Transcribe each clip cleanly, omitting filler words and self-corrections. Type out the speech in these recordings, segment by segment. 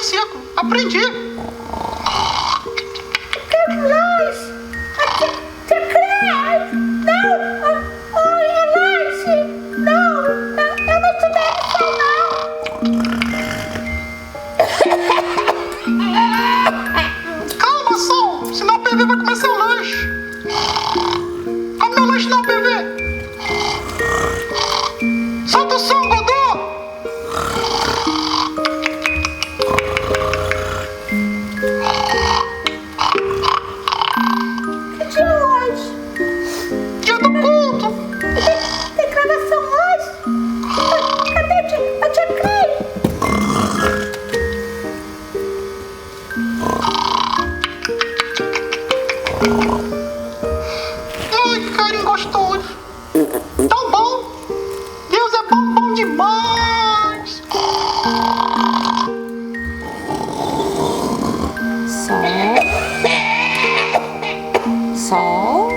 seco. Aprendi. Calma, Sol, senão o PV vai comer seu lanche. Come meu lanche não, PV. Solta o som, Godô. Que dia é hoje? Dia do culto. Tem gravação hoje? Cadê a tia Cris? Ai, que carinho gostoso. Tão bom. Deus é bom, bom demais. Sol.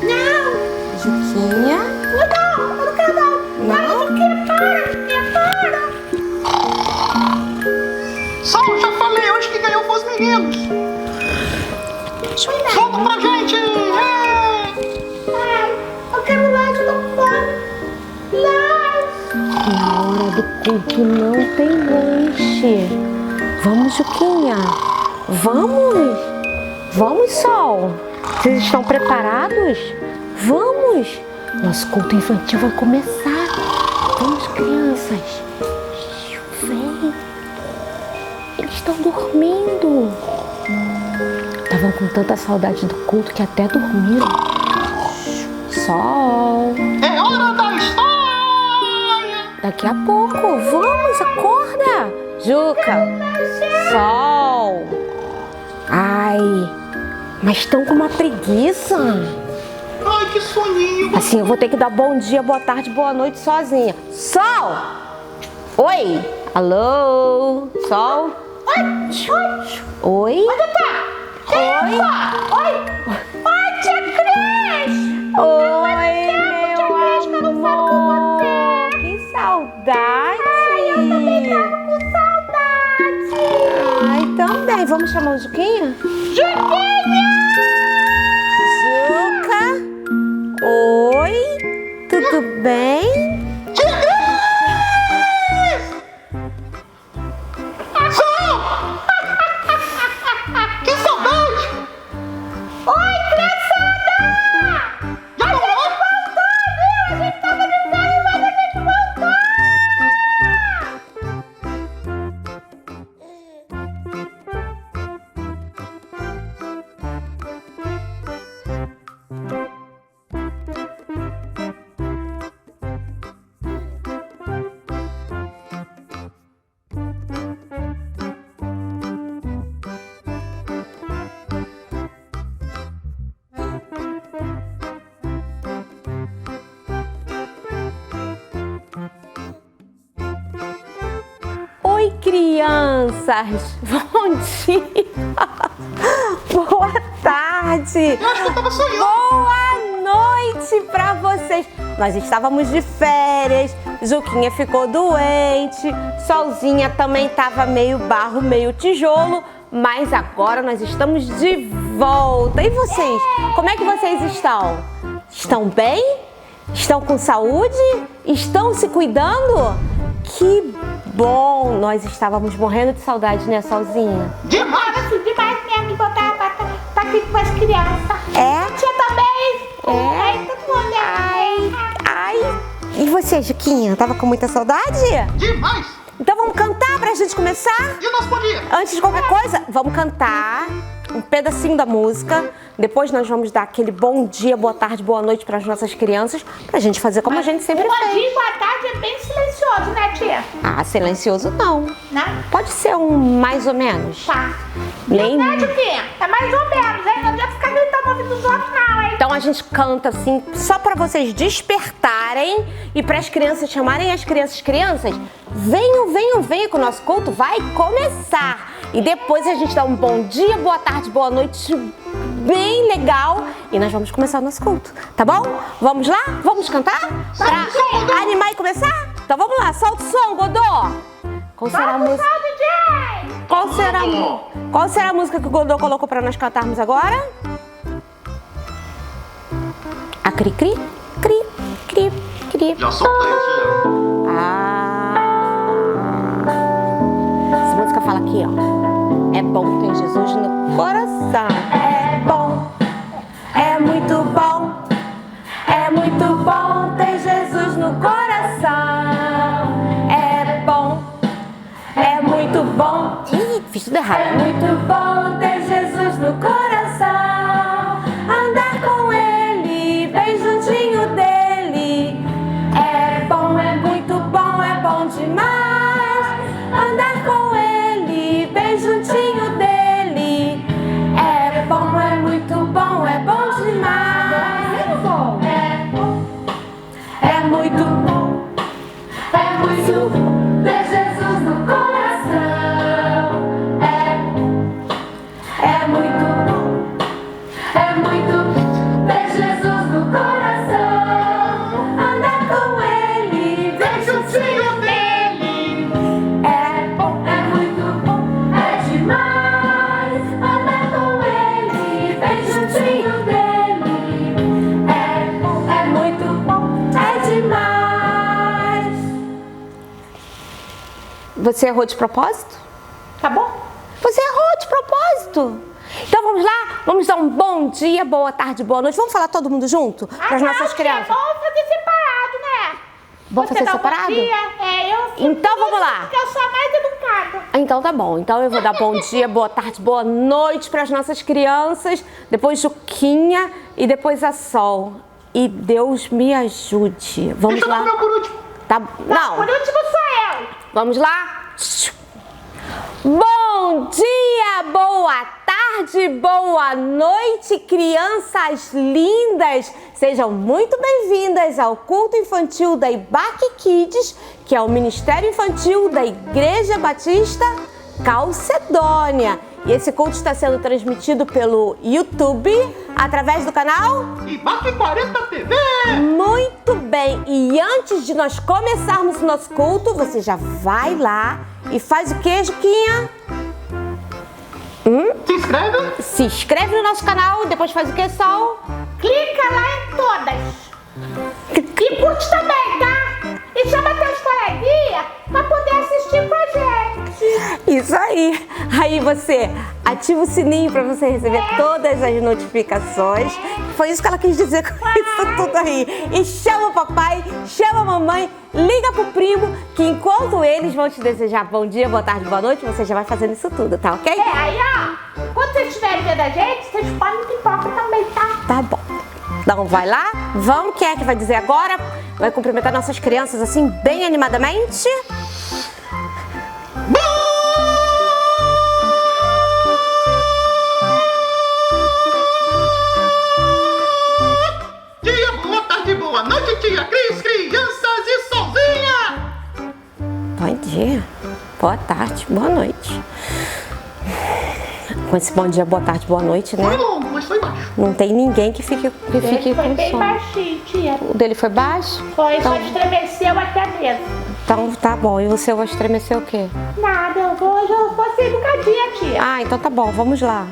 Não! Juquinha. Não, eu não quero não. Não? Para. Sol, já falei, hoje que ganhou foi os meninos. Solta pra gente. Ai, eu quero lanche, eu tô com fome. Lanche. Na hora do culto não tem lanche. Vamos, Juquinha. Vamos. Vamos, Sol. Vocês estão preparados? Vamos. Nosso culto infantil vai começar. Vamos, crianças. Vem. Eles estão dormindo. Estavam com tanta saudade do culto que até dormiram. Sol. É hora da história. Daqui a pouco. Vamos, acorda. Juca. Sol. Ai, mas estão com uma preguiça. Ai, que soninho. Assim, eu vou ter que dar bom dia, boa tarde, boa noite sozinha. Sol! Oi! Alô? Sol? Oi? Onde tá? Oi? Oi, tia Cris. Oi, Tia Cris, que eu não falo com você. Que saudade! Eu também tava com saudade. Ai, também. Vamos chamar o Juquinha? Juquinha! Juca? Oi? Tudo bem? Que saudade. Oi, criançada! Já rolou? A gente tava de férias, mas a gente voltou! Oi, crianças! Bom dia! Boa tarde! Eu acho que eu tava sonhando. Boa noite pra vocês! Nós estávamos de férias, Juquinha ficou doente, Solzinha também estava meio barro, meio tijolo, mas agora nós estamos de volta. E vocês? Como é que vocês estão? Estão bem? Estão com saúde? Estão se cuidando? Que bom! Nós estávamos morrendo de saudade, né, Solzinha? Demais. Assim, demais mesmo de voltar pra aqui com as crianças. É? A tia também. É? Ai, todo mundo, né? Ai! E você, Juquinha? Tava com muita saudade? Demais. Então vamos cantar pra gente começar? E o nosso bom dia? Antes de qualquer coisa, vamos cantar um pedacinho da música. Depois nós vamos dar aquele bom dia, boa tarde, boa noite para as nossas crianças, pra gente fazer como a gente sempre Bom fez. dia e boa tarde é bem silencioso, né, tia? Ah, silencioso não. Né? Pode ser um mais ou menos. Tá. Nem... Né, tia? É mais ou menos, hein? Não adianta ficar gritando no ouvido dos outros, não, hein? Então a gente canta assim, só para vocês despertarem e para as crianças chamarem as crianças. Crianças, venham, venham, venham que o nosso culto vai começar. E depois a gente dá um bom dia, boa tarde, boa noite, bem legal. E nós vamos começar o nosso culto, tá bom? Vamos lá? Vamos cantar? Pra animar e começar? Então vamos lá, solta o som, Godô. Qual será a música? Tchau, DJ! também! Qual será a música que o Godô colocou pra nós cantarmos agora? A cri, cri, cri, cri, cri. Já soltei, tia. Essa música fala aqui, ó. É bom ter Jesus no coração. É bom, é muito bom. É muito bom ter Jesus no coração. É bom, é muito bom. Ih, fiz tudo errado. É muito bom ter Jesus no coração. Andar com Ele, bem juntinho dele. É bom, é muito bom, é bom demais. Andar com Ele, bem juntinho dele. É bom, é muito bom, é bom demais. É muito bom, é muito bom ter Jesus no coração. É muito bom, é muito ter Jesus no coração. Andar com Ele, bem juntinho dele. É bom, é muito bom, é demais. Andar com Ele, bem juntinho dele. É bom, é muito bom, é demais. Você errou de propósito? Acabou? Você errou de propósito. Então vamos lá? Vamos dar um bom dia, boa tarde, boa noite. Vamos falar todo mundo junto? Para as nossas crianças. É bom fazer separado, né? Vamos Você fazer dá um separado? bom dia, eu Então vamos lá. Porque eu sou a mais educada. Então tá bom. Então eu vou dar bom dia, boa tarde, boa noite para as nossas crianças. Depois Juquinha e depois a Sol. E Deus me ajude. Vamos Deixa eu dar o lá. meu por último. Tá? Por Não. último sou eu. Vamos lá? Bom dia, boa tarde, boa noite, crianças lindas! Sejam muito bem-vindas ao culto infantil da Ibaque Kids, que é o Ministério Infantil da Igreja Batista Calcedônia. E esse culto está sendo transmitido pelo YouTube, através do canal Ibaque 40 TV. Muito bem, e antes de nós começarmos o nosso culto, você já vai lá e faz o que, Juquinha? Se inscreve. Se inscreve no nosso canal, depois faz o que, Sol? Clica lá em todas. E curte também, tá? E chama teus coleguinhas pra poder assistir com a gente. Isso aí! Aí você ativa o sininho para você receber todas as notificações. Foi isso que ela quis dizer com isso tudo aí. E chama o papai, chama a mamãe, liga pro primo, que enquanto eles vão te desejar bom dia, boa tarde, boa noite, você já vai fazendo isso tudo, tá ok? Aí, ó, quando vocês estiverem vendo a gente, vocês podem pipoca também, tá? Tá bom. Então vai lá, vamos, quem é que vai dizer agora? Vai cumprimentar nossas crianças assim, bem animadamente? Dia, boa tarde, boa noite, tia Cris, crianças e Solzinha. Bom dia, boa tarde, boa noite. Com esse bom dia, boa tarde, boa noite, Foi né? longo, mas foi baixo. Não tem ninguém que fique Foi com bem sono. baixinho, tia. O dele foi baixo? Foi, Então, só estremeceu até mesmo. então tá bom. E o seu vai estremecer o quê? Nada, eu vou ser educadinha, tia. Ah, então tá bom, vamos lá.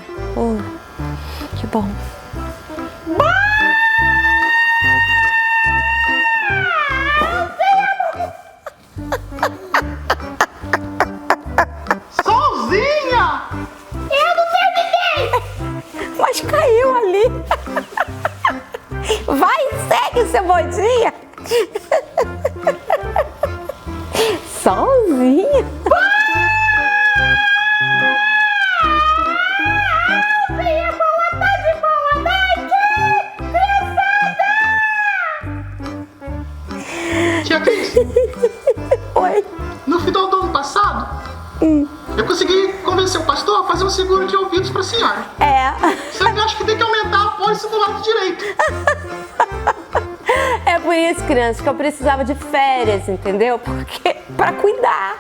Que bom. Solzinha. Eu não terminei! Mas caiu ali. Vai, segue o seu bom dia. Sozinha. Dia, boa tarde, boa noite! Criançada! Tia Cris, Oi. no final do ano passado, eu consegui convencer o pastor a fazer um seguro de ouvidos pra senhora. É. Só que eu acho que tem que aumentar a apólice do lado direito. É por isso, crianças, que eu precisava de férias, entendeu? Porque pra cuidar.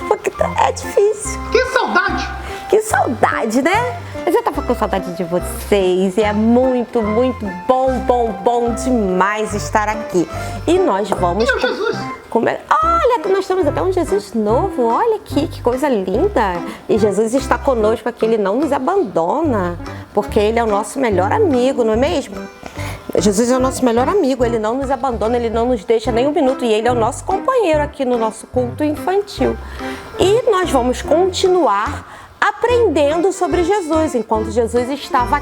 Porque é difícil. Que saudade. Que saudade. saudade, né? Eu já tava com saudade de vocês e é muito, muito bom demais estar aqui. E nós vamos... E o Jesus? Olha, nós temos até um Jesus novo, olha aqui, que coisa linda. E Jesus está conosco aqui, Ele não nos abandona, porque Ele é o nosso melhor amigo, não é mesmo? Jesus é o nosso melhor amigo, Ele não nos abandona, Ele não nos deixa nem um minuto e Ele é o nosso companheiro aqui no nosso culto infantil. E nós vamos continuar aprendendo sobre Jesus, enquanto Jesus estava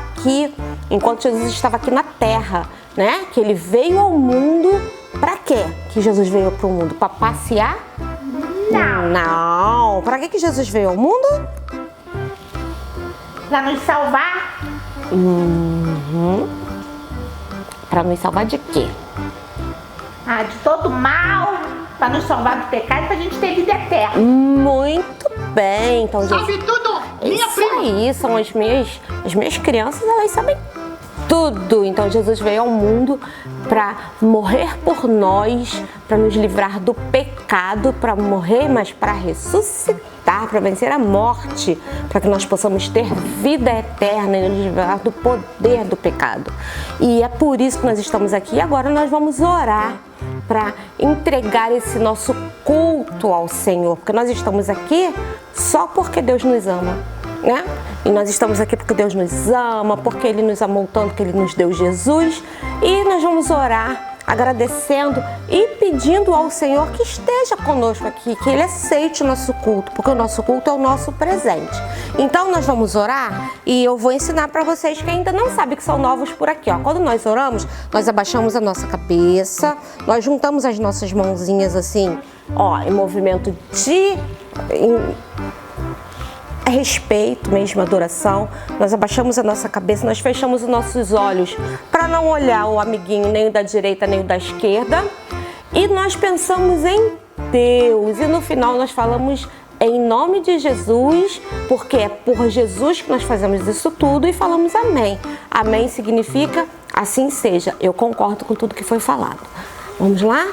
aqui na terra, né? Que Ele veio ao mundo, para quê? Que Jesus veio para o mundo? Para passear? Não. Para que Jesus veio ao mundo? Para nos salvar. Para nos salvar de quê? De todo mal, para nos salvar do pecado, para a gente ter vida eterna. Muito bem, então Sabe tudo, minha isso prima. aí, são as minhas crianças, elas sabem tudo. Então Jesus veio ao mundo para morrer por nós, para nos livrar do pecado, para morrer, mas para ressuscitar, para vencer a morte, para que nós possamos ter vida eterna e nos livrar do poder do pecado. E é por isso que nós estamos aqui. Agora nós vamos orar para entregar esse nosso culto ao Senhor, porque nós estamos aqui só porque Deus nos ama, né? E nós estamos aqui porque Deus nos ama, porque Ele nos amou tanto que Ele nos deu Jesus. E nós vamos orar agradecendo e pedindo ao Senhor que esteja conosco aqui, que Ele aceite o nosso culto, porque o nosso culto é o nosso presente. Então nós vamos orar e eu vou ensinar para vocês que ainda não sabem que são novos por aqui, ó. Quando nós oramos, nós abaixamos a nossa cabeça, nós juntamos as nossas mãozinhas assim, ó, em movimento de respeito mesmo, adoração. Nós abaixamos a nossa cabeça, nós fechamos os nossos olhos para não olhar o amiguinho nem o da direita nem o da esquerda, e nós pensamos em Deus, e no final nós falamos em nome de Jesus, porque é por Jesus que nós fazemos isso tudo, e falamos amém. Amém significa assim seja, eu concordo com tudo que foi falado. Vamos lá?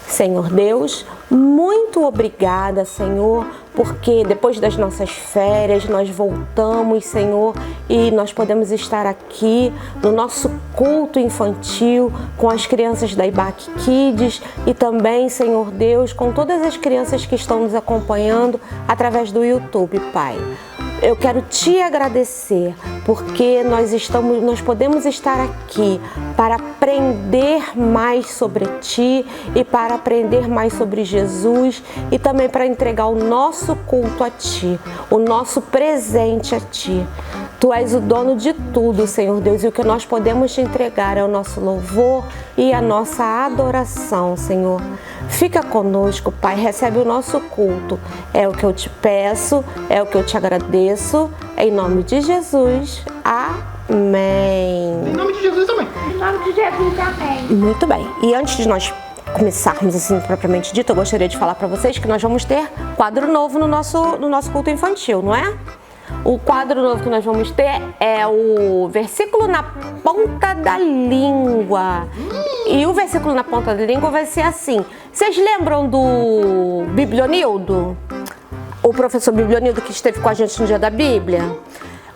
Senhor Deus, muito obrigada, Senhor, porque depois das nossas férias nós voltamos, Senhor, e nós podemos estar aqui no nosso culto infantil com as crianças da IBAC Kids e também, Senhor Deus, com todas as crianças que estão nos acompanhando através do YouTube, Pai. Eu quero te agradecer porque nós podemos estar aqui para aprender mais sobre ti e para aprender mais sobre Jesus e também para entregar o nosso culto a ti, o nosso presente a ti. Tu és o dono de tudo, Senhor Deus, e o que nós podemos te entregar é o nosso louvor e a nossa adoração, Senhor. Fica conosco, Pai, recebe o nosso culto. É o que eu te peço, é o que eu te agradeço. Em nome de Jesus, amém. Em nome de Jesus também. Em nome de Jesus, amém. Muito bem. E antes de nós começarmos assim propriamente dito, eu gostaria de falar para vocês que nós vamos ter quadro novo no nosso culto infantil, não é? O quadro novo que nós vamos ter é o versículo na ponta da língua. E o versículo na ponta da língua vai ser assim. Vocês lembram do Biblionildo? O professor Biblionildo que esteve com a gente no dia da Bíblia?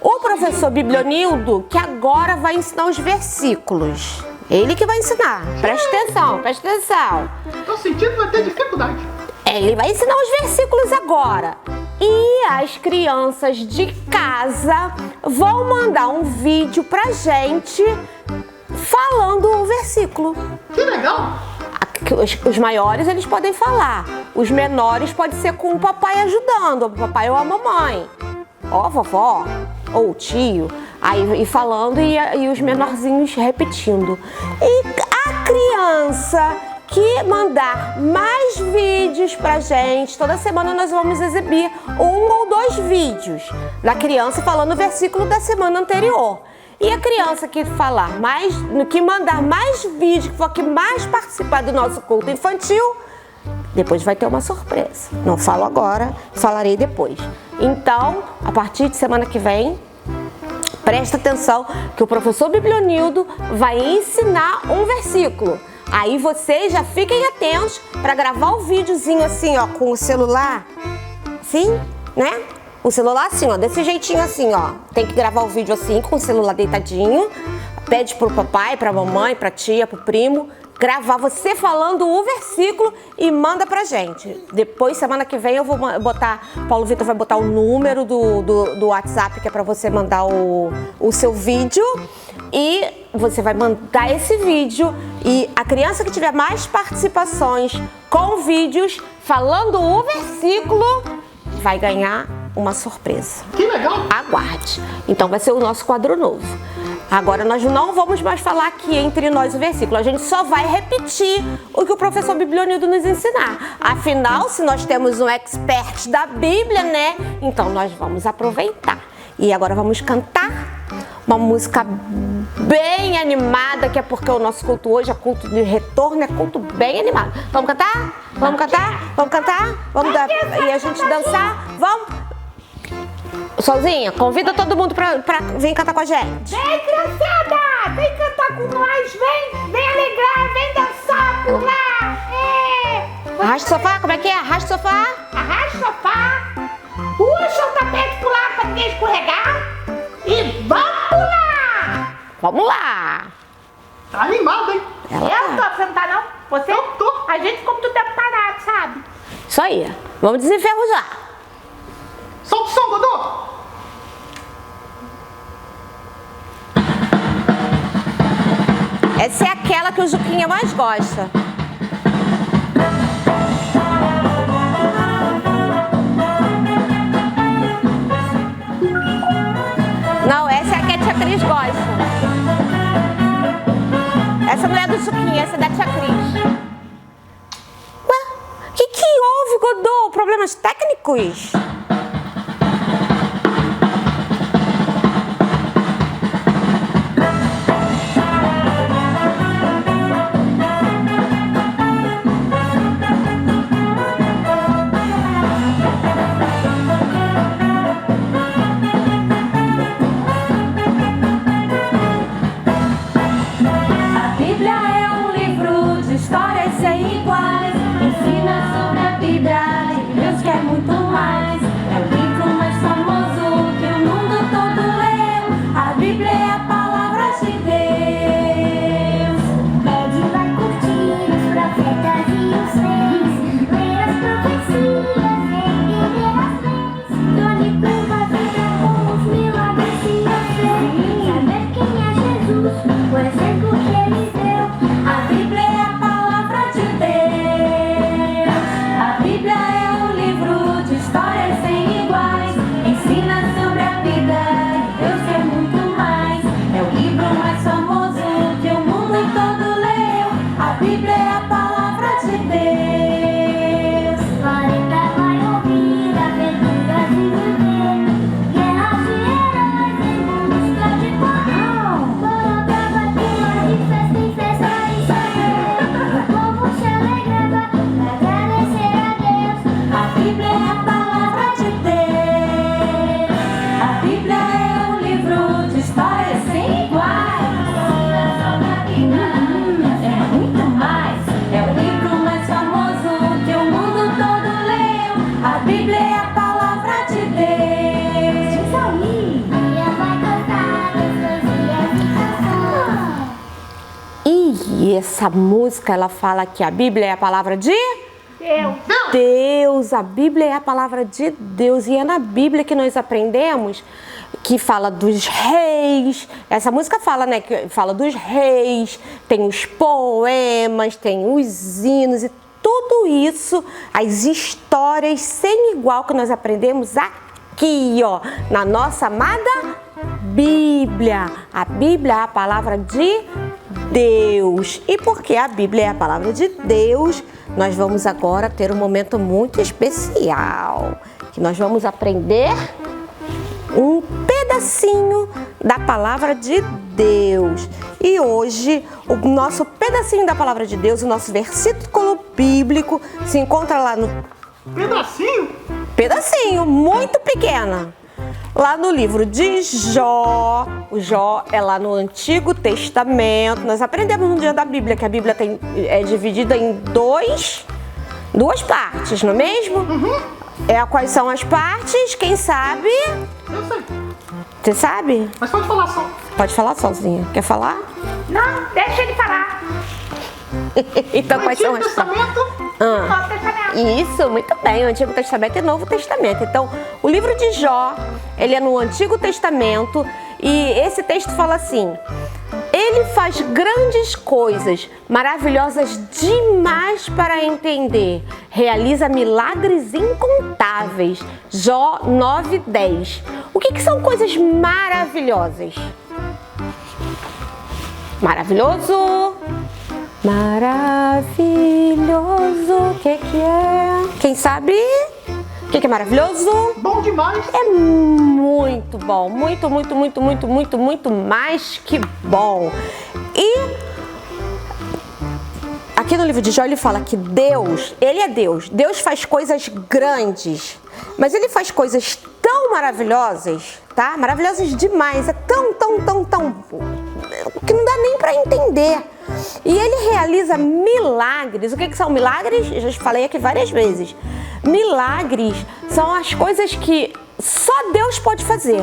O professor Biblionildo que agora vai ensinar os versículos. Ele que vai ensinar. Presta atenção, presta atenção. Tô sentindo que vai ter dificuldade. Ele vai ensinar os versículos agora. E as crianças de casa vão mandar um vídeo pra gente falando o versículo. Que legal. Os maiores eles podem falar. Os menores pode ser com o papai ajudando, o papai ou a mamãe. Ó, vovó, ou o tio. Aí falando e os menorzinhos repetindo. E a criança que mandar mais vídeos pra gente, toda semana nós vamos exibir 1 ou 2 vídeos da criança falando o versículo da semana anterior. E a criança que mandar mais vídeos, que for que mais participar do nosso culto infantil, depois vai ter uma surpresa. Não falo agora, falarei depois. Então, a partir de semana que vem, presta atenção que o professor Biblionildo vai ensinar um versículo. Aí vocês já fiquem atentos para gravar o videozinho assim, ó, com o celular, assim, né? o celular assim, ó, desse jeitinho assim, ó. Tem que gravar o vídeo assim, com o celular deitadinho. Pede pro papai, pra mamãe, pra tia, pro primo, gravar você falando o versículo e manda pra gente. Depois, semana que vem, eu vou botar, Paulo Vitor vai botar o número do WhatsApp, que é pra você mandar o seu vídeo. E você vai mandar esse vídeo e a criança que tiver mais participações com vídeos falando o versículo vai ganhar uma surpresa. Que legal! Aguarde. Então vai ser o nosso quadro novo. Agora nós não vamos mais falar aqui entre nós o versículo, a gente só vai repetir o que o professor Biblionildo nos ensinar. Afinal, se nós temos um expert da Bíblia, né? Então nós vamos aproveitar. E agora vamos cantar uma música bem animada, que é porque o nosso culto hoje é culto de retorno, é culto bem animado. Vamos cantar? Vamos cantar? Vamos cantar? Vamos dar, e a gente dançar? Vamos? Solzinha, convida todo mundo pra vir cantar com a gente. Vem, criançada! Vem cantar com nós! Vem alegrar! Vem dançar, pular! É! Arrasta o sofá, como é que é? Arrasta o sofá. Arrasta o sofá! Puxa o tapete pro lado pra ninguém escorregar! E vamos pular! Vamos lá. Tá animado, hein? Eu não tô, você não tá não? Você? Eu tô. A gente ficou muito tempo parado, sabe? Isso aí. Vamos desenferrujar. Solta o som, Dodô! Essa é aquela que o Juquinha mais gosta. Não, essa é a que a tia Cris gosta. Essa não é do Juquinha, essa é da tia Cris. Ué, o que houve, Godô? Problemas técnicos? E essa música, ela fala que a Bíblia é a palavra de Deus. A Bíblia é a palavra de Deus. E é na Bíblia que nós aprendemos que fala dos reis. Essa música fala, né? Que fala dos reis, tem os poemas, tem os hinos e tudo isso, as histórias sem igual que nós aprendemos aqui, ó, na nossa amada Bíblia. A Bíblia é a palavra de Deus. E porque a Bíblia é a palavra de Deus, nós vamos agora ter um momento muito especial, que nós vamos aprender um pedacinho da palavra de Deus. E hoje, o nosso pedacinho da palavra de Deus, o nosso versículo bíblico, se encontra lá no... Pedacinho? Pedacinho, muito pequena. Lá no livro de Jó. O Jó é lá no Antigo Testamento. Nós aprendemos no dia da Bíblia que a Bíblia é dividida em duas partes, não é mesmo? Quais são as partes? Quem sabe? Eu sei. Você sabe? Mas pode falar só. Pode falar sozinha. Quer falar? Não, deixa ele falar. Então, quais são Antigo as partes? Testamento, Novo Testamento. Isso, muito bem. O Antigo Testamento e o Novo Testamento. Então, o livro de Jó, ele é no Antigo Testamento e esse texto fala assim: ele faz grandes coisas, maravilhosas demais para entender. Realiza milagres incontáveis. Jó 9:10. O que são coisas maravilhosas? Maravilhoso. Maravilhoso. O que é? Quem sabe? O que é maravilhoso? bom demais. É muito bom, muito mais que bom. E aqui no livro de Jó ele fala que Deus, ele é Deus. Deus faz coisas grandes, mas ele faz coisas tão maravilhosas, tá? Maravilhosas demais, é tão que não dá nem para entender. E ele realiza milagres. O que são milagres? Eu já falei aqui várias vezes. Milagres são as coisas que só Deus pode fazer,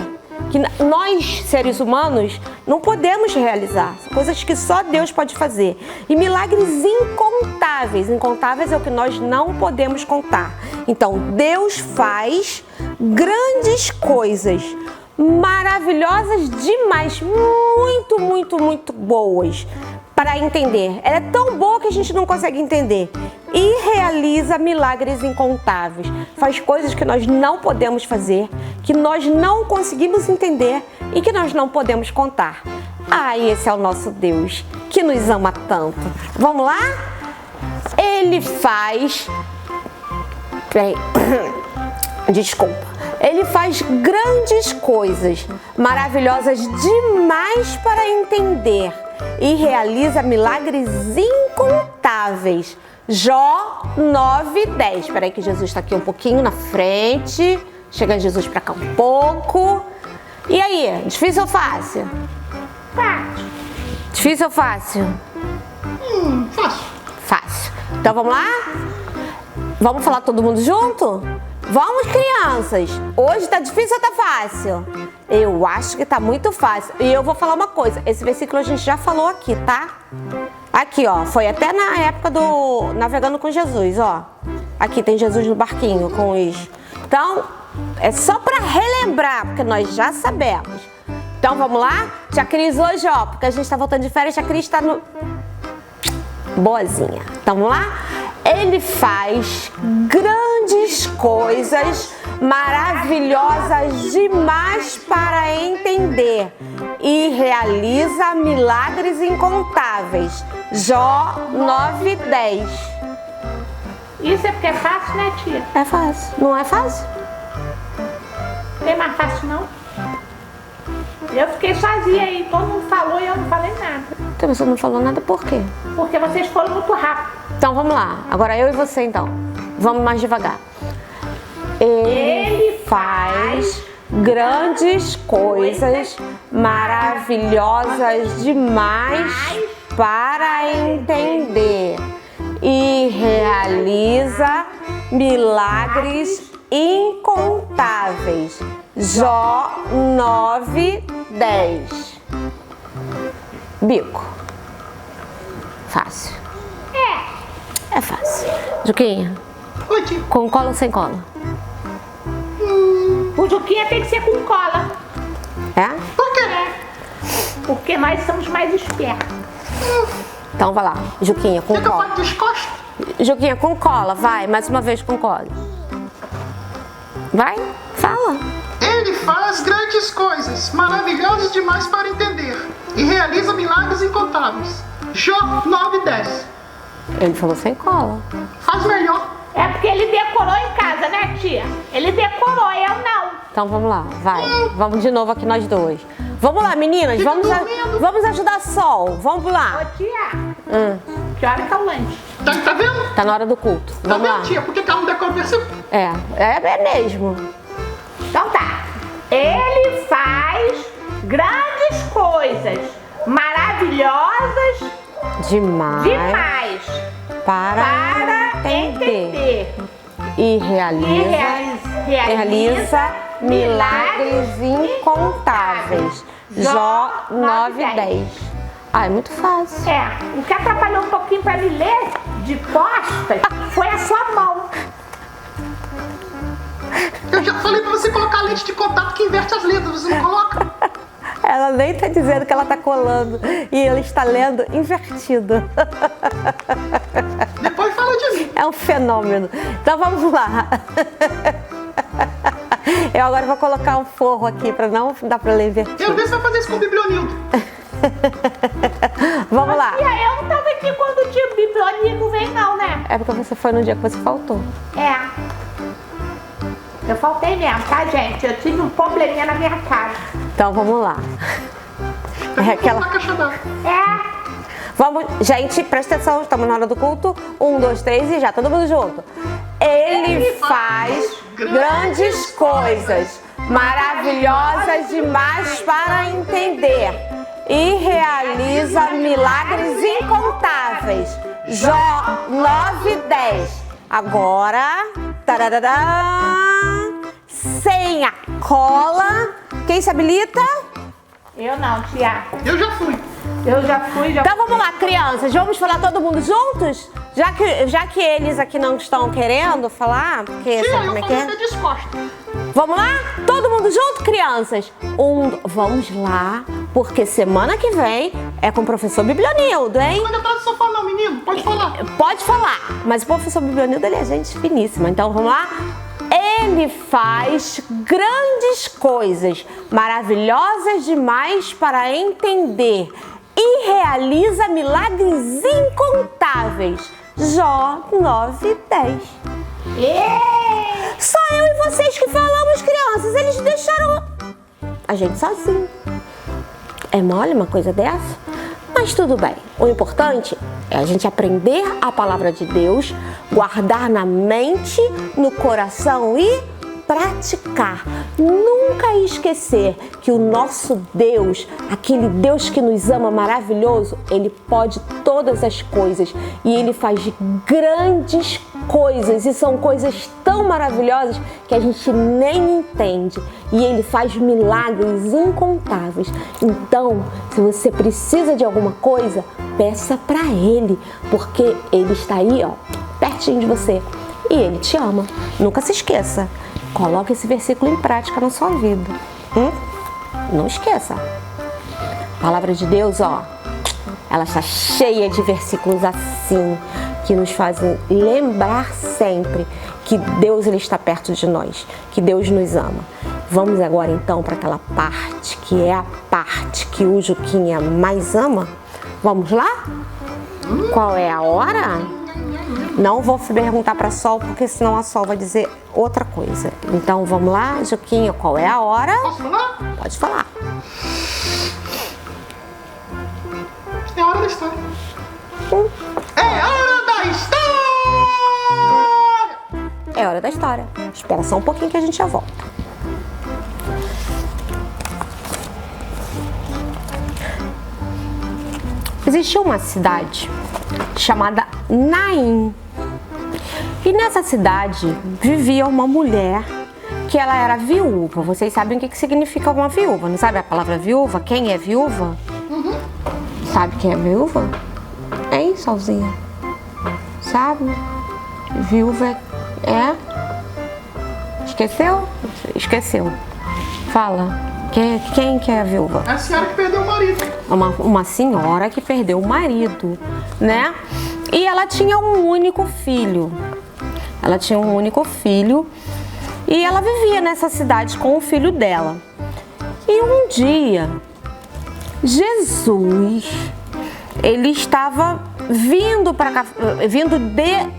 que nós, seres humanos, não podemos realizar. São coisas que só Deus pode fazer. E milagres incontáveis. Incontáveis é o que nós não podemos contar. Então, Deus faz grandes coisas, maravilhosas demais, muito boas para entender. Ela é tão boa que a gente não consegue entender. E realiza milagres incontáveis. Faz coisas que nós não podemos fazer, que nós não conseguimos entender e que nós não podemos contar. Esse é o nosso Deus, que nos ama tanto. Vamos lá? Ele faz... Peraí. Desculpa. Ele faz grandes coisas, maravilhosas demais para entender. E realiza milagres incontáveis. Jó 9:10. Espera aí que Jesus está aqui um pouquinho na frente. Chega Jesus para cá um pouco. E aí, difícil ou fácil? Fácil. Difícil ou fácil? Fácil. Fácil. Então vamos lá? Vamos falar todo mundo junto? Vamos, crianças! Hoje tá difícil ou tá fácil? Eu acho que tá muito fácil. E eu vou falar uma coisa. Esse versículo a gente já falou aqui, tá? Aqui, ó. Foi até na época do Navegando com Jesus, ó. Aqui tem Jesus no barquinho com os... Então, é só pra relembrar, porque nós já sabemos. Então, vamos lá? Tia Cris hoje, ó, porque a gente tá voltando de férias, a Cris tá no... Boazinha. Então, vamos lá? Ele faz grandes coisas, maravilhosas demais para entender e realiza milagres incontáveis. Jó 9:10. Isso é porque é fácil, né, tia? É fácil. Não é fácil? Tem mais fácil, não? Eu fiquei sozinha aí, todo mundo falou e eu não falei nada. Então você não falou nada por quê? Porque vocês foram muito rápido. Então vamos lá. Agora eu e você então. Vamos mais devagar. Ele faz grandes coisas, maravilhosas demais para entender e realiza milagres incontáveis. Jó 9:10. Bico. Fácil. É fácil. Juquinha, Oi, tia. com cola ou sem cola? O Juquinha tem que ser com cola. É? Por quê? Porque nós somos mais espertos. Então vai lá. Juquinha, com Quer que eu cola. fale descosta? Juquinha, com cola. Vai, mais uma vez com cola. Vai, fala. Ele faz grandes coisas, maravilhosas demais para entender, e realiza milagres incontáveis. Jó 9:10. Ele falou sem cola. Faz melhor. É porque ele decorou em casa, né, tia? Ele decorou, eu não. Então vamos lá, vai. Vamos de novo aqui nós dois. Vamos lá, meninas. Fica Vamos, dormindo. vamos ajudar Sol. Vamos lá. Ô, tia, que hora que é o lanche? Tá vendo? Tá na hora do culto. Tá Vamos lá. vendo, tia? Por que ela não decorou o versículo? É mesmo. Então tá. Ele faz grandes coisas, maravilhosas Demais. demais Para para entender. entender e realiza milagres incontáveis. Jó 9:10. Ah, é muito fácil. É, o que atrapalhou um pouquinho pra me ler de costas foi a sua mão. Eu já falei pra você colocar a lente de contato que inverte as letras, você não coloca? Ela nem tá dizendo que ela tá colando e ele está lendo invertido. Depois fala de mim. É um fenômeno. Então vamos lá. Eu agora vou colocar um forro aqui para não dar para ler invertido. Quero ver se vai fazer isso com o Biblionildo. Vamos lá. E aí, eu não tava aqui quando o tio Biblionildo veio não, né? É porque você foi no dia que você faltou. É. Eu faltei mesmo, tá, gente? Eu tive um probleminha na minha casa. Então vamos lá. Eu aquela- vou colocar a caixa d'água. É. Vamos, gente, presta atenção, estamos na hora do culto. 1, 2, 3 e já, todo mundo junto. Ele faz grandes coisas, maravilhosas demais para entender, e realiza milagres incontáveis. Jó 9:10. Agora, tararará, sem a cola. Quem se habilita? Eu não, tia. Eu já fui. Eu já fui, já Então vamos lá, crianças, vamos falar todo mundo juntos? Já que eles aqui não estão querendo falar, porque Tia, sabe eu como é que falei é? que descosta. Vamos lá? Todo mundo junto, crianças? Vamos lá, porque semana que vem é com o professor Biblionildo, hein? Não vai atrás do sofá não, menino. Pode falar. Pode falar, mas o professor Biblionildo, ele é gente finíssima, então vamos lá? Ele faz grandes coisas, maravilhosas demais para entender, e realiza milagres incontáveis. Jó 9:10. Só eu e vocês que falamos, crianças. Eles deixaram a gente sozinho. É mole uma coisa dessa? Mas tudo bem. O importante é a gente aprender a palavra de Deus, guardar na mente, no coração e praticar. Nunca esquecer que o nosso Deus, aquele Deus que nos ama maravilhoso, ele pode todas as coisas e ele faz grandes coisas, e são coisas tão maravilhosas que a gente nem entende, e ele faz milagres incontáveis. Então, se você precisa de alguma coisa, peça para ele, porque ele está aí, ó, pertinho de você, e ele te ama. Nunca se esqueça. Coloque esse versículo em prática na sua vida. Não esqueça. A palavra de Deus, ó, ela está cheia de versículos assim, que nos fazem lembrar sempre que Deus, ele está perto de nós, que Deus nos ama. Vamos agora então para aquela parte que é a parte que o Juquinha mais ama. Vamos lá? Qual é a hora? Não vou perguntar para a Sol, porque senão a Sol vai dizer outra coisa. Então vamos lá, Juquinha, qual é a hora? Posso falar? Pode falar. É a hora da história. É a hora da história! É hora da história. Espera só um pouquinho que a gente já volta. Existia uma cidade chamada Naim. E nessa cidade vivia uma mulher que ela era viúva. Vocês sabem o que significa uma viúva, não sabe a palavra viúva? Quem é viúva? Sabe quem é viúva? Hein, Solzinha? Sabe? Viúva é... Esqueceu? Esqueceu. Fala. Quem que é a viúva? É a senhora que perdeu o marido. Uma senhora que perdeu o marido, né? E ela tinha um único filho. Ela tinha um único filho e ela vivia nessa cidade com o filho dela. E um dia, Jesus, ele estava vindo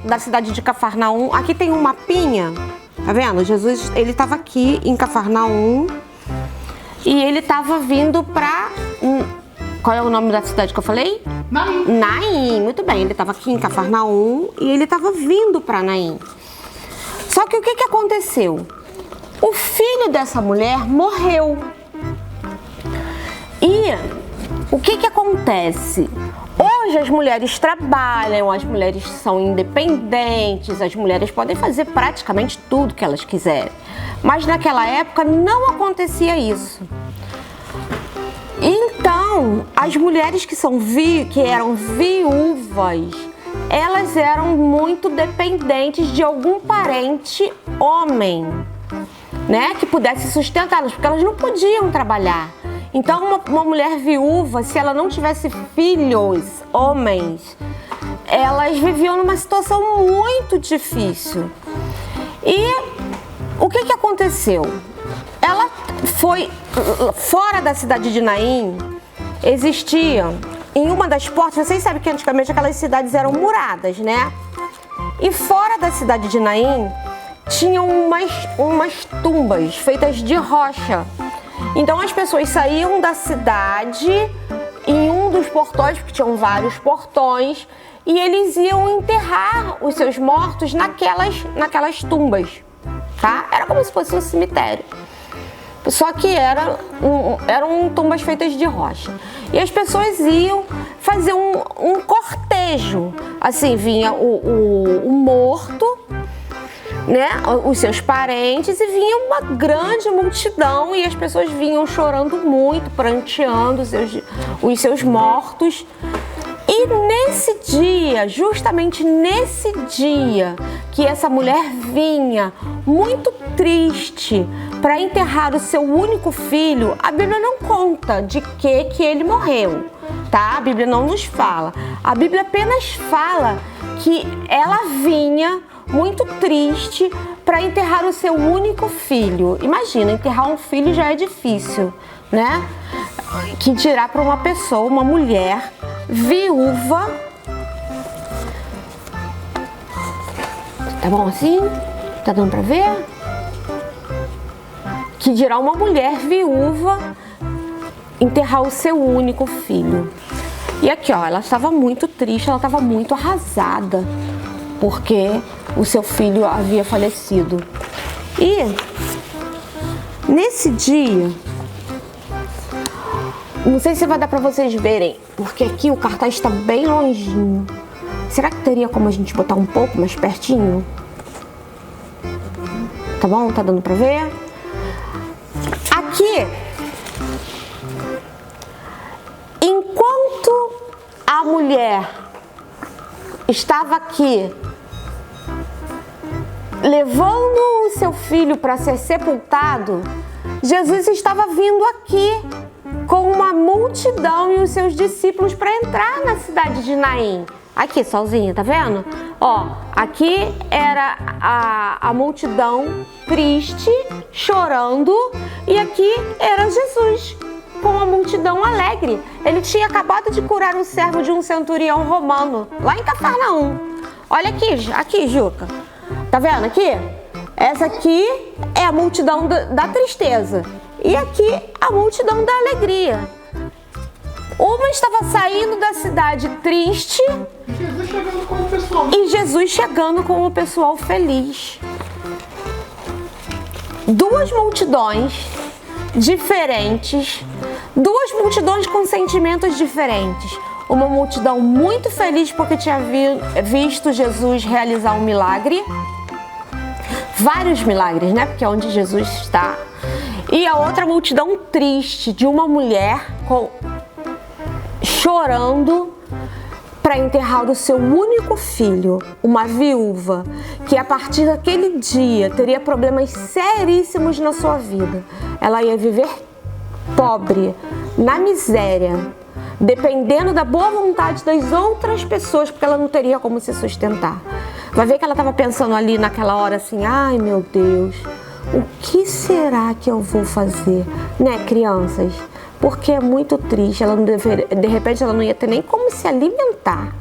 da cidade de Cafarnaum. Aqui tem um mapinha, tá vendo? Jesus, ele estava aqui em Cafarnaum e ele estava vindo para... Qual é o nome da cidade que eu falei? Naim. Naim, muito bem. Ele estava aqui em Cafarnaum e ele estava vindo para Naim. Só que o que aconteceu? O filho dessa mulher morreu. E o que acontece? Hoje as mulheres trabalham, as mulheres são independentes, as mulheres podem fazer praticamente tudo que elas quiserem. Mas naquela época não acontecia isso. Então, as mulheres que eram viúvas, elas eram muito dependentes de algum parente homem, né, que pudesse sustentá-las, porque elas não podiam trabalhar. Então, uma mulher viúva, se ela não tivesse filhos homens, elas viviam numa situação muito difícil. E o que aconteceu? Ela foi fora da cidade de Naim, existia em uma das portas, vocês sabem que antigamente aquelas cidades eram muradas, né? E fora da cidade de Naim, tinham umas tumbas feitas de rocha. Então as pessoas saíam da cidade em um dos portões, porque tinham vários portões, e eles iam enterrar os seus mortos naquelas tumbas, tá? Era como se fosse um cemitério. Só que eram tumbas feitas de rocha. E as pessoas iam fazer um cortejo. Assim, vinha o morto, né, os seus parentes, e vinha uma grande multidão, e as pessoas vinham chorando muito, pranteando os seus mortos. E nesse dia, justamente nesse dia que essa mulher vinha muito triste para enterrar o seu único filho, a Bíblia não conta de que ele morreu, tá? A Bíblia não nos fala. A Bíblia apenas fala que ela vinha muito triste para enterrar o seu único filho. Imagina, enterrar um filho já é difícil, né? Que dirá para uma pessoa, uma mulher viúva. Tá bom assim? Tá dando para ver? Que dirá uma mulher viúva enterrar o seu único filho. E aqui, ó, ela estava muito triste, ela estava muito arrasada, porque o seu filho havia falecido. E nesse dia, não sei se vai dar pra vocês verem, porque aqui o cartaz está bem longinho. Será que teria como a gente botar um pouco mais pertinho? Tá bom? Tá dando pra ver? Aqui, enquanto a mulher estava aqui levando o seu filho para ser sepultado, Jesus estava vindo aqui com uma multidão e os seus discípulos para entrar na cidade de Naim. Aqui, solzinho, tá vendo? Ó, aqui era a multidão triste, chorando, e aqui era Jesus com a multidão alegre. Ele tinha acabado de curar um servo de um centurião romano, lá em Cafarnaum. Olha aqui, Juca. Tá vendo aqui? Essa aqui é a multidão da tristeza. E aqui a multidão da alegria. Uma estava saindo da cidade triste e Jesus chegando com o pessoal feliz. Duas multidões diferentes, duas multidões com sentimentos diferentes. Uma multidão muito feliz porque tinha visto Jesus realizar um milagre, vários milagres, né? Porque é onde Jesus está. E a outra multidão triste de uma mulher chorando para enterrar o seu único filho, uma viúva, que a partir daquele dia teria problemas seríssimos na sua vida. Ela ia viver pobre, na miséria, dependendo da boa vontade das outras pessoas, porque ela não teria como se sustentar. Vai ver que ela estava pensando ali naquela hora assim, ai meu Deus, o que será que eu vou fazer? Né, crianças? Porque é muito triste, ela não deveria, de repente ela não ia ter nem como se alimentar.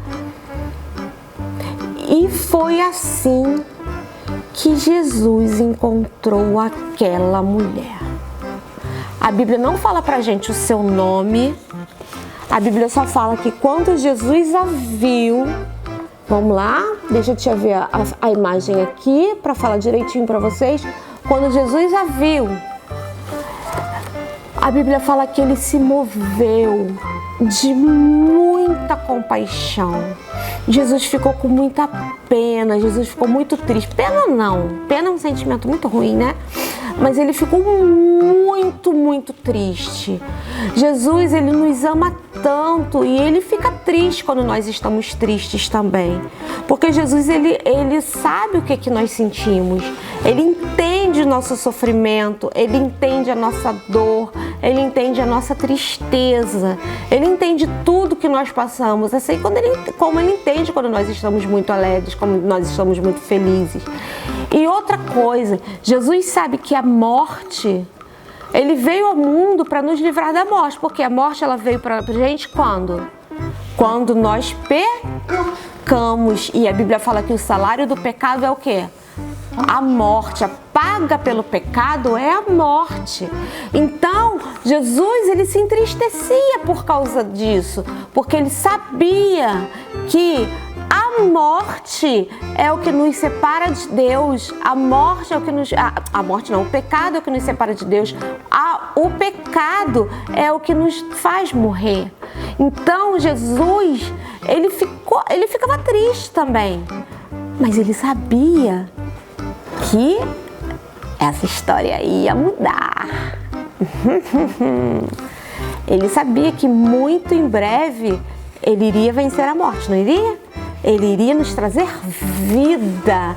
E foi assim que Jesus encontrou aquela mulher. A Bíblia não fala pra gente o seu nome, a Bíblia só fala que quando Jesus a viu, vamos lá, deixa eu te ver a imagem aqui para falar direitinho para vocês. Quando Jesus a viu, a Bíblia fala que ele se moveu, de muita compaixão. Jesus ficou com muita pena, Jesus ficou muito triste. Pena não, pena é um sentimento muito ruim, né? Mas ele ficou muito, muito triste. Jesus, ele nos ama tanto e ele fica triste quando nós estamos tristes também. Porque Jesus, ele sabe o que nós sentimos. Ele entende o nosso sofrimento, ele entende a nossa dor, ele entende a nossa tristeza, ele entende tudo que nós passamos, assim como ele entende quando nós estamos muito alegres, como nós estamos muito felizes. E outra coisa, Jesus sabe que a morte, ele veio ao mundo para nos livrar da morte, porque a morte ela veio para a gente quando? Quando nós pecamos. E a Bíblia fala que o salário do pecado é o quê? A morte. A paga pelo pecado é a morte. Então, Jesus, ele se entristecia por causa disso, porque ele sabia que a morte é o que nos separa de Deus. A morte é o que nos... A morte não, o pecado é o que nos separa de Deus. O pecado é o que nos faz morrer. Então, Jesus, ele ficava triste também. Mas ele sabia que essa história ia mudar. Ele sabia que muito em breve ele iria vencer a morte, não iria? Ele iria nos trazer vida.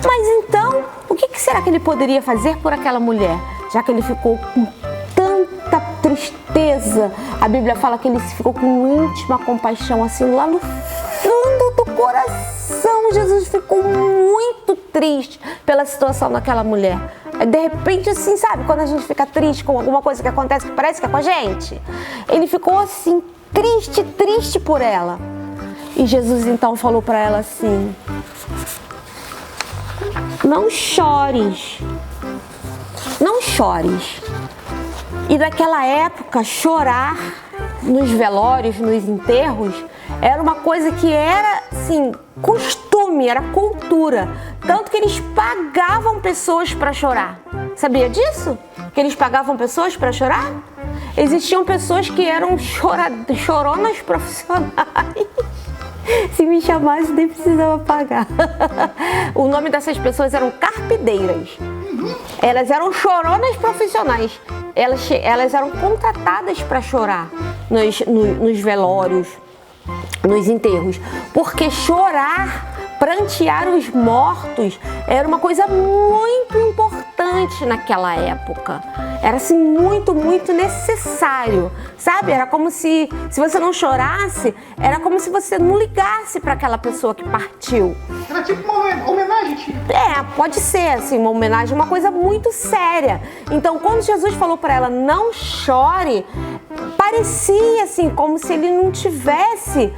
Mas então, o que será que ele poderia fazer por aquela mulher? Já que ele ficou com tanta tristeza. A Bíblia fala que ele ficou com íntima compaixão, assim, lá no fundo do coração. Jesus ficou muito triste pela situação daquela mulher. De repente, assim, sabe? Quando a gente fica triste com alguma coisa que acontece que parece que é com a gente. Ele ficou assim, triste por ela. E Jesus então falou para ela assim: não chores, não chores. E naquela época, chorar nos velórios, nos enterros, era uma coisa que era, assim, costume, era cultura. Tanto que eles pagavam pessoas para chorar. Sabia disso? Que eles pagavam pessoas para chorar? Existiam pessoas que eram choronas profissionais. Se me chamasse, nem precisava pagar. O nome dessas pessoas eram carpideiras. Elas eram choronas profissionais. Elas eram contratadas para chorar nos velórios, nos enterros. Porque chorar, prantear os mortos, era uma coisa muito importante naquela época. Era assim muito, muito necessário, sabe? Era como se você não chorasse, era como se você não ligasse para aquela pessoa que partiu. Era tipo uma homenagem, tia? Pode ser assim, uma homenagem, uma coisa muito séria. Então, quando Jesus falou para ela, não chore, parecia assim, como se ele não tivesse,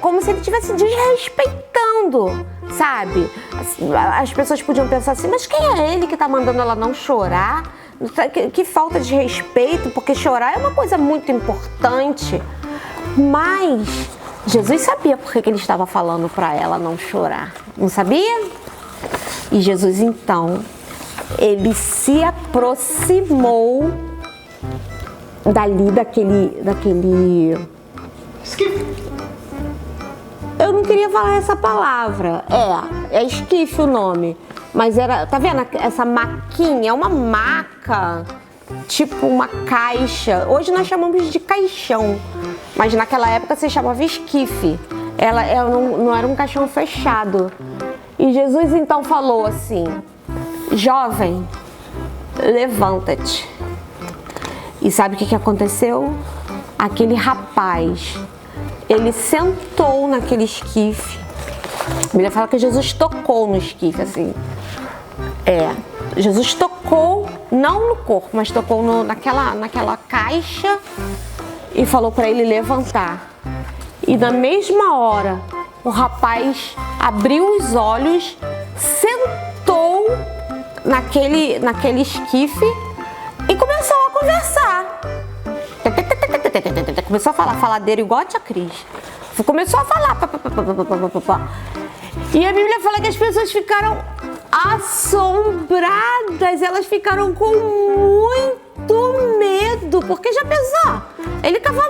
como se ele estivesse desrespeitando, sabe? As pessoas podiam pensar assim, mas quem é ele que está mandando ela não chorar? Que falta de respeito, porque chorar é uma coisa muito importante. Mas Jesus sabia por que ele estava falando para ela não chorar. Não sabia? E Jesus, então, ele se aproximou daquele... Esquife. Eu não queria falar essa palavra. É esquife o nome. Mas era, tá vendo essa maquinha? É uma maca, tipo uma caixa. Hoje nós chamamos de caixão, mas naquela época se chamava esquife. Ela não era um caixão fechado. E Jesus então falou assim: jovem, levanta-te. E sabe o que aconteceu? Aquele rapaz, ele sentou naquele esquife. A Bíblia fala que Jesus tocou no esquife, assim. Jesus tocou, não no corpo, mas tocou naquela caixa e falou para ele levantar. E na mesma hora, o rapaz abriu os olhos, sentou naquele esquife e começou a conversar. Começou a falar faladeira igual a tia Cris. Começou a falar. E a Bíblia fala que as pessoas ficaram assombradas, elas ficaram com muito medo, porque já pensou? Ele tava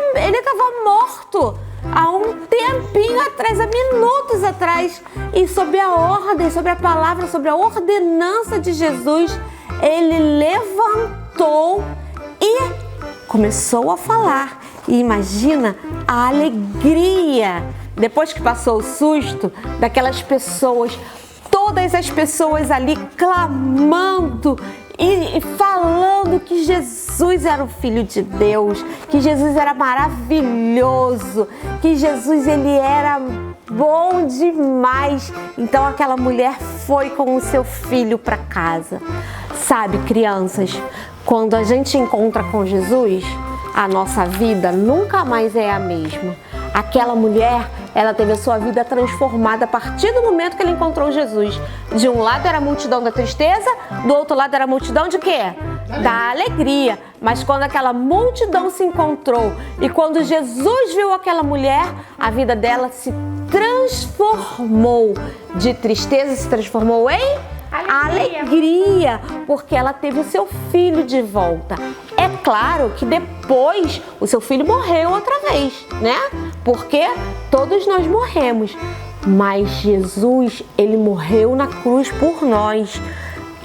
morto há um tempinho atrás, há minutos atrás. E sob a ordem, sobre a palavra, sobre a ordenança de Jesus, ele levantou e começou a falar. E imagina a alegria, depois que passou o susto, daquelas pessoas, todas as pessoas ali clamando e falando que Jesus era o Filho de Deus, que Jesus era maravilhoso, que Jesus ele era bom demais. Então aquela mulher foi com o seu filho para casa. Sabe, crianças, quando a gente encontra com Jesus, a nossa vida nunca mais é a mesma. Aquela mulher, ela teve a sua vida transformada a partir do momento que ela encontrou Jesus. De um lado era a multidão da tristeza, do outro lado era a multidão de quê? Da alegria. Mas quando aquela multidão se encontrou e quando Jesus viu aquela mulher, a vida dela se transformou. De tristeza se transformou em alegria, porque ela teve o seu filho de volta. É claro que depois o seu filho morreu outra vez, né? Porque todos nós morremos. Mas Jesus, ele morreu na cruz por nós.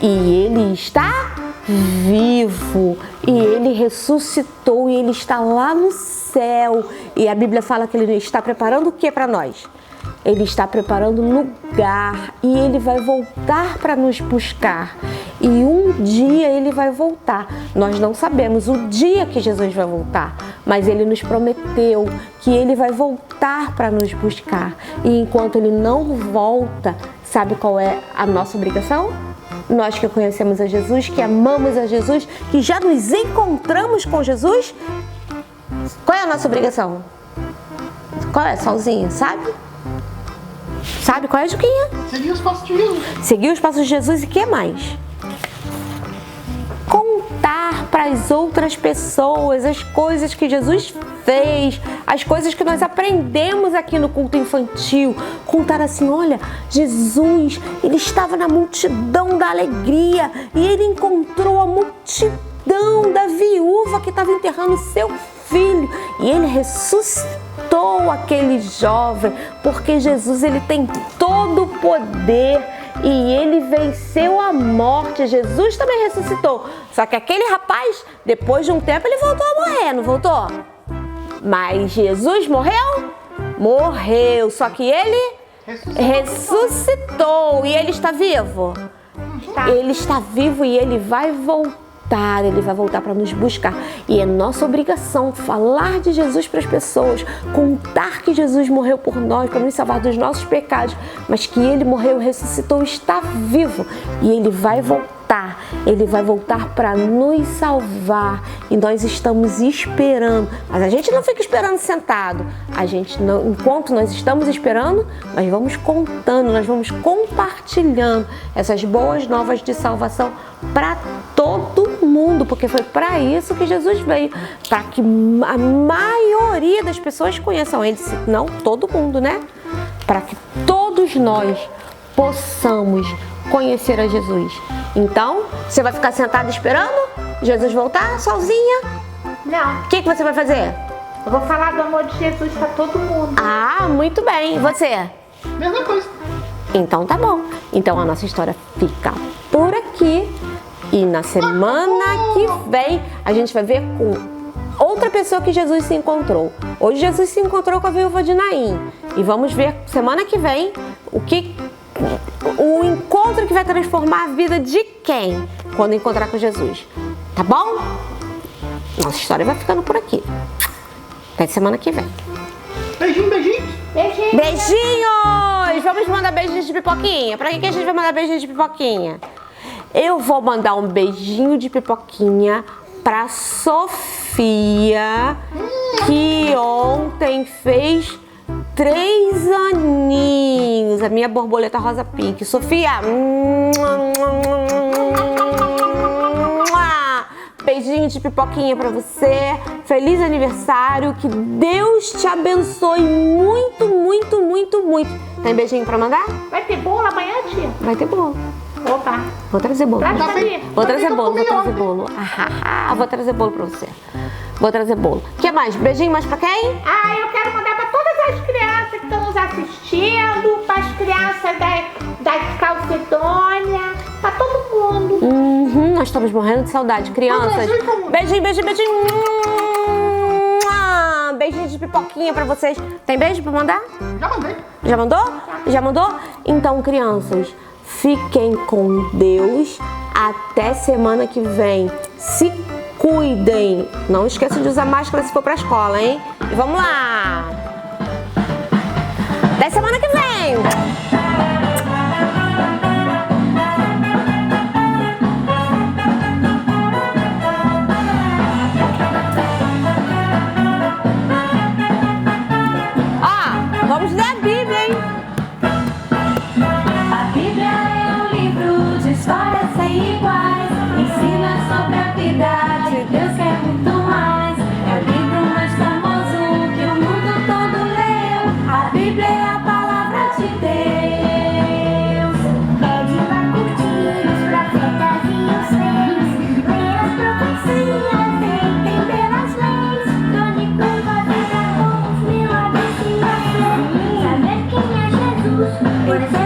E ele está vivo. E ele ressuscitou. E ele está lá no céu. E a Bíblia fala que ele está preparando o que para nós? Ele está preparando lugar e ele vai voltar para nos buscar. E um dia ele vai voltar. Nós não sabemos o dia que Jesus vai voltar, mas ele nos prometeu que ele vai voltar para nos buscar. E enquanto ele não volta, sabe qual é a nossa obrigação? Nós que conhecemos a Jesus, que amamos a Jesus, que já nos encontramos com Jesus, qual é a nossa obrigação? Qual é, Solzinho, sabe? Sabe qual é, Juquinha? Seguir os passos de Jesus. Seguir os passos de Jesus e o que mais? Contar para as outras pessoas as coisas que Jesus fez, as coisas que nós aprendemos aqui no culto infantil. Contar assim, olha, Jesus, ele estava na multidão da alegria e ele encontrou a multidão da viúva que estava enterrando seu filho e ele ressuscitou aquele jovem, porque Jesus ele tem todo o poder e ele venceu a morte. Jesus também ressuscitou, só que aquele rapaz, depois de um tempo, ele voltou a morrer, não voltou? Mas Jesus morreu? Morreu, só que ele ressuscitou e ele está vivo? Ele está vivo e ele vai voltar. Ele vai voltar para nos buscar. E é nossa obrigação falar de Jesus para as pessoas, contar que Jesus morreu por nós, para nos salvar dos nossos pecados, mas que ele morreu, ressuscitou, está vivo e ele vai voltar. Ele vai voltar para nos salvar e nós estamos esperando. Mas a gente não fica esperando sentado. A gente não, enquanto nós estamos esperando, nós vamos contando, nós vamos compartilhando essas boas novas de salvação para todo mundo, porque foi para isso que Jesus veio, para que a maioria das pessoas conheçam ele, se não todo mundo, né? Para que todos nós possamos conhecer a Jesus. Então, você vai ficar sentado esperando Jesus voltar sozinha? Não. O que você vai fazer? Eu vou falar do amor de Jesus para todo mundo. Ah, muito bem. E você? Mesma coisa. Então tá bom. Então a nossa história fica por aqui. E na semana que vem a gente vai ver com outra pessoa que Jesus se encontrou. Hoje Jesus se encontrou com a viúva de Naim. E vamos ver semana que vem o encontro que vai transformar a vida de quem quando encontrar com Jesus. Tá bom? Nossa história vai ficando por aqui. Até semana que vem. Beijinho, beijinho. Beijinho. Beijinhos! Vamos mandar beijinhos de pipoquinha? Pra que a gente vai mandar beijinhos de pipoquinha? Eu vou mandar um beijinho de pipoquinha pra Sofia, que ontem fez 3 aninhos. A minha borboleta rosa pink. Sofia, beijinho de pipoquinha pra você. Feliz aniversário. Que Deus te abençoe muito, muito, muito, muito. Tem beijinho pra mandar? Vai ter bolo amanhã, tia? Vai ter bolo. Opa. Vou trazer bolo. Traz pra mim. Vou Pra mim trazer que eu bolo, vou comi trazer ontem. bolo. Vou trazer bolo pra você. Vou trazer bolo. O que mais? Beijinho mais pra quem? Ah, eu quero mandar pra todas as crianças que estão nos assistindo, para as crianças da Calcedônia, pra todo mundo. Nós estamos morrendo de saudade, crianças. Beijinho, beijinho, beijinho. Beijinho de pipoquinha pra vocês. Tem beijo pra mandar? Já mandei. Já mandou? Já mandou? Então, crianças, fiquem com Deus. Até semana que vem. Se cuidem. Não esqueçam de usar máscara se for pra escola, hein? E vamos lá. Até semana que vem. Vamos ler a Bíblia, hein? A Bíblia é um livro de histórias sem iguais. Ensina sobre a vida de Deus que é muito mais. É o livro mais famoso que o mundo todo leu. A Bíblia é a palavra de Deus. Pede pra curtir os profetas e os reis. Ler as profecias e entender as leis. Crônicas da vida com os milagres e ações. Saber quem é Jesus. Por exemplo,